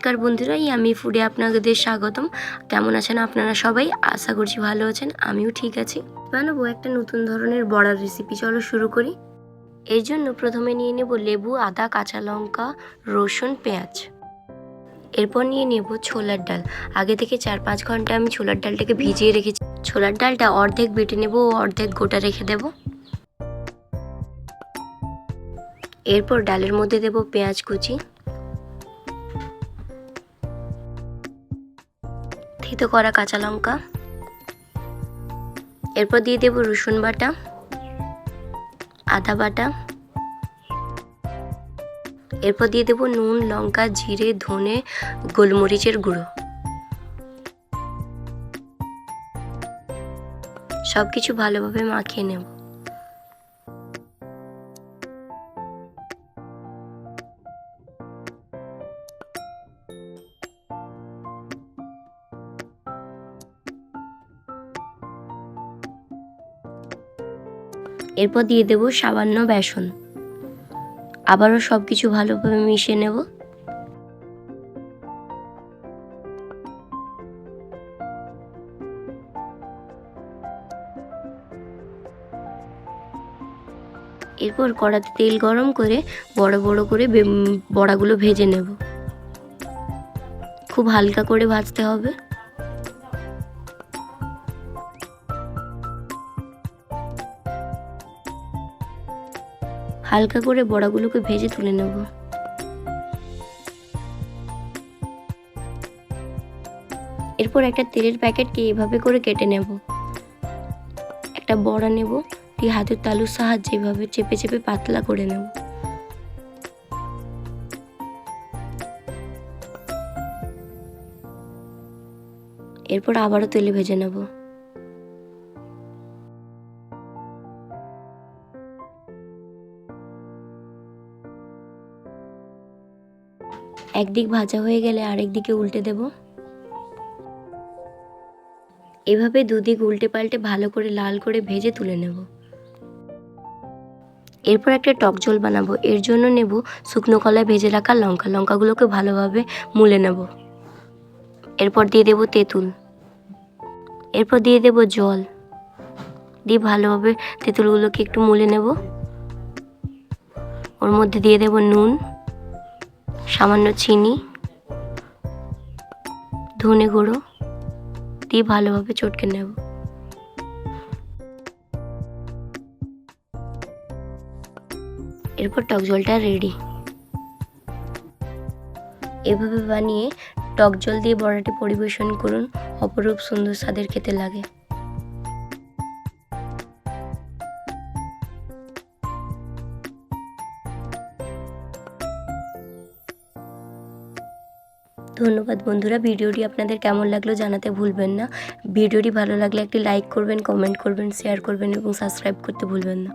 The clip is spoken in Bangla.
নমস্কার বন্ধুরা, আমি ফুডে আপনাদের স্বাগতম। কেমন আছেন আপনারা সবাই? আশা করছি ভালো আছেন। আমিও ঠিক আছি। বানাবো একটা নতুন ধরনের বড়ার রেসিপি। চলো শুরু করি। এর জন্য প্রথমে নিয়ে নেব লেবু, আদা, কাঁচা লঙ্কা, রসুন, পেঁয়াজ। এরপর নিয়ে নেব ছোলার ডাল। আগে থেকে 4-5 ঘন্টা আমি ছোলার ডালটাকে ভিজিয়ে রেখেছি। ছোলার ডালটা অর্ধেক বেটে নেব ও অর্ধেক গোটা রেখে দেব। এরপর ডালের মধ্যে দেব পেঁয়াজ কুচি, থেতো করা কাঁচা লঙ্কা, এরপর দিয়ে দেব রসুন বাটা, আদা বাটা, এরপর দিয়ে দেব নুন, লঙ্কা, জিরে, ধনে, গোলমরিচের গুঁড়ো। সব কিছু ভালোভাবে মাখিয়ে নেব। এরপর দিয়ে দেব সামান্য বেসন। আবারও সব কিছু ভালোভাবে মিশিয়ে নেব। এরপর কড়াতে তেল গরম করে বড় বড় করে বড়াগুলো ভেজে নেব। খুব হালকা করে ভাজতে হবে। হালকা করে বড়াগুলোকে ভেজে তুলে নেব। এরপর একটা তেলের প্যাকেটকে এভাবে করে কেটে নেব। একটা বড়া নেব, দিয়ে হাতের তালুর সাহায্যে এভাবে চেপে চেপে পাতলা করে নেব। এরপর আবারও তেলে ভেজে নেব। একদিক ভাজা হয়ে গেলে আরেক দিকে উল্টে দেব। এভাবে দুদিক উল্টে পাল্টে ভালো করে লাল করে ভেজে তুলে নেব। এরপর একটা টক ঝোল বানাবো। এর জন্য নেব শুকনো কলায় ভেজে রাখা লঙ্কাগুলোকে ভালোভাবে মুলে নেব। এরপর দিয়ে দেব তেঁতুল, এরপর দিয়ে দেব জল, দিয়ে ভালোভাবে তেঁতুলগুলোকে একটু মুলে নেব। ওর মধ্যে দিয়ে দেব নুন, সামান্য চিনি, ধনে গুঁড়ো, দিয়ে ভালোভাবে চটকে নেব। এরপর টক জলটা রেডি। এভাবে বানিয়ে টক জল দিয়ে বড়াটি পরিবেশন করুন। অপরূপ সুন্দর স্বাদের খেতে লাগে। ধন্যবাদ বন্ধুরা। ভিডিওটি আপনাদের কেমন লাগলো জানাতে ভুলবেন না। ভিডিওটি ভালো লাগলে একটি লাইক করবেন, কমেন্ট করবেন, শেয়ার করবেন এবং সাবস্ক্রাইব করতে ভুলবেন না।